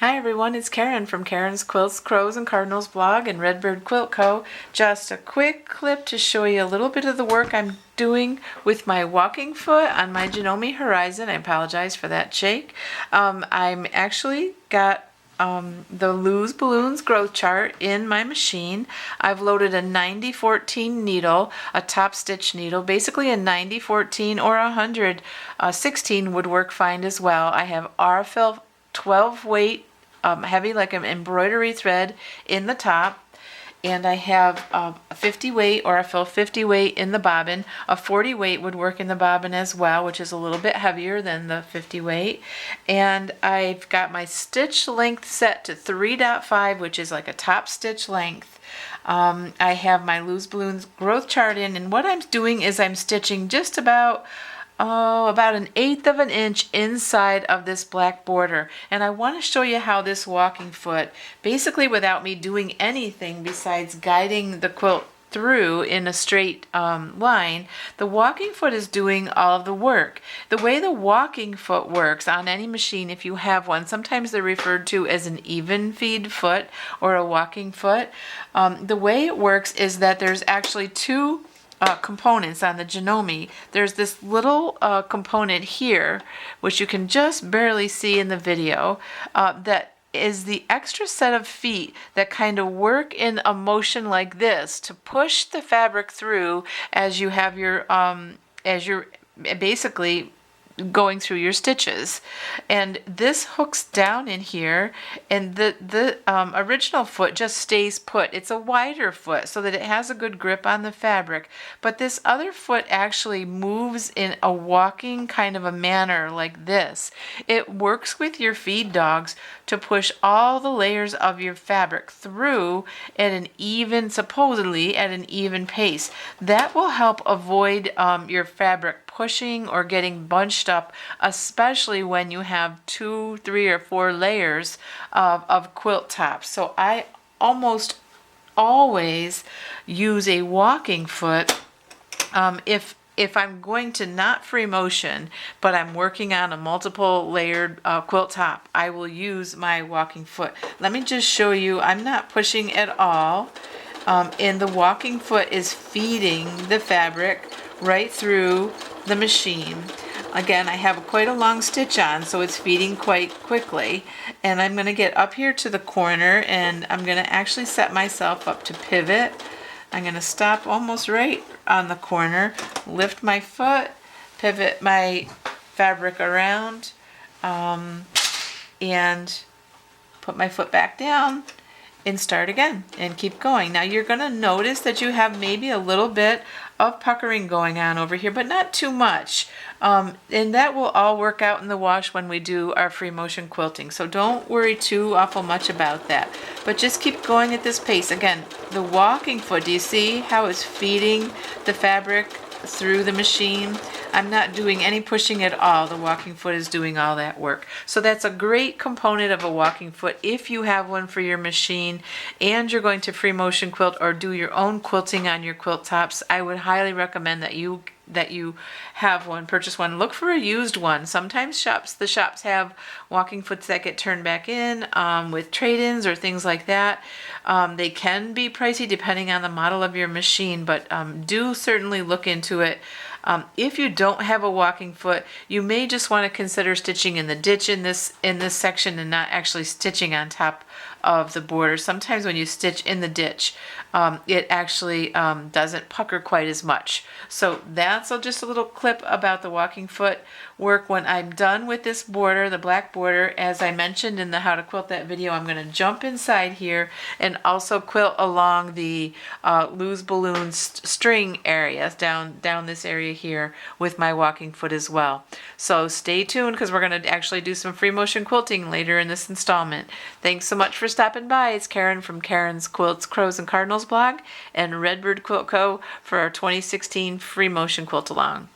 Hi everyone, it's Karen from Karen's Quilts, Crows and Cardinals blog and Redbird Quilt Co. Just a quick clip to show you a little bit of the work I'm doing with my walking foot on my Janome Horizon. I apologize for that shake. I'm actually got the LewesBalloons growth chart in my machine. I've loaded a 90-14 needle, a top stitch needle. Basically a 90-14 or a 100-16 would work fine as well. I have aurifil 12 weight heavy like an embroidery thread in the top, and I have a 50 weight or a fill 50 weight in the bobbin. A 40 weight would work in the bobbin as well, which is a little bit heavier than the 50 weight. And I've got my stitch length set to 3.5, which is like a top stitch length. I have my LewesBalloons growth chart in, and what I'm doing is I'm stitching just about an 1/8 of an inch inside of this black border. And I want to show you how this walking foot, basically without me doing anything besides guiding the quilt through in a straight line, the walking foot is doing all of the work. The way the walking foot works on any machine, if you have one, sometimes they're referred to as an even feed foot or a walking foot. The way it works is that there's actually two components on the Janome. There's this little component here, which you can just barely see in the video, that is the extra set of feet that kind of work in a motion like this to push the fabric through as you have your as you're basically going through your stitches. And this hooks down in here, and the original foot just stays put. It's a wider foot so that it has a good grip on the fabric, but this other foot actually moves in a walking kind of a manner like this. It works with your feed dogs to push all the layers of your fabric through at an even, supposedly at an even pace. That will help avoid your fabric pushing or getting bunched up, especially when you have 2, 3, or 4 layers of quilt tops. So I almost always use a walking foot if I'm going to not free motion, but I'm working on a multiple layered quilt top, I will use my walking foot. Let me just show you, I'm not pushing at all, and the walking foot is feeding the fabric right through the machine. Again, I have quite a long stitch on, so it's feeding quite quickly. And I'm going to get up here to the corner, and I'm going to actually set myself up to pivot. I'm going to stop almost right on the corner, lift my foot, pivot my fabric around, and put my foot back down and start again and keep going. Now you're going to notice that you have maybe a little bit of puckering going on over here, but not too much. And that will all work out in the wash when we do our free motion quilting. So don't worry too awful much about that. But just keep going at this pace. Again, the walking foot, do you see how it's feeding the fabric through the machine? I'm not doing any pushing at all. The walking foot is doing all that work. So that's a great component of a walking foot if you have one for your machine and you're going to free motion quilt or do your own quilting on your quilt tops. I would highly recommend that you have one, purchase one. Look for a used one. Sometimes the shops have walking foots that get turned back in with trade-ins or things like that. They can be pricey depending on the model of your machine, but do certainly look into it. If you don't have a walking foot, you may just want to consider stitching in the ditch in this section and not actually stitching on top of the border. Sometimes when you stitch in the ditch, it actually doesn't pucker quite as much. So that's just a little clip about the walking foot work. When I'm done with this border, the black border, as I mentioned in the How to Quilt That video, I'm going to jump inside here and also quilt along the LewesBalloons string area, down this area here with my walking foot as well. So stay tuned because we're going to actually do some free motion quilting later in this installment. Thanks so much for stopping by. It's Karen from Karen's Quilts, Crows, and Cardinals blog and Redbird Quilt Co. for our 2016 free motion quilt along.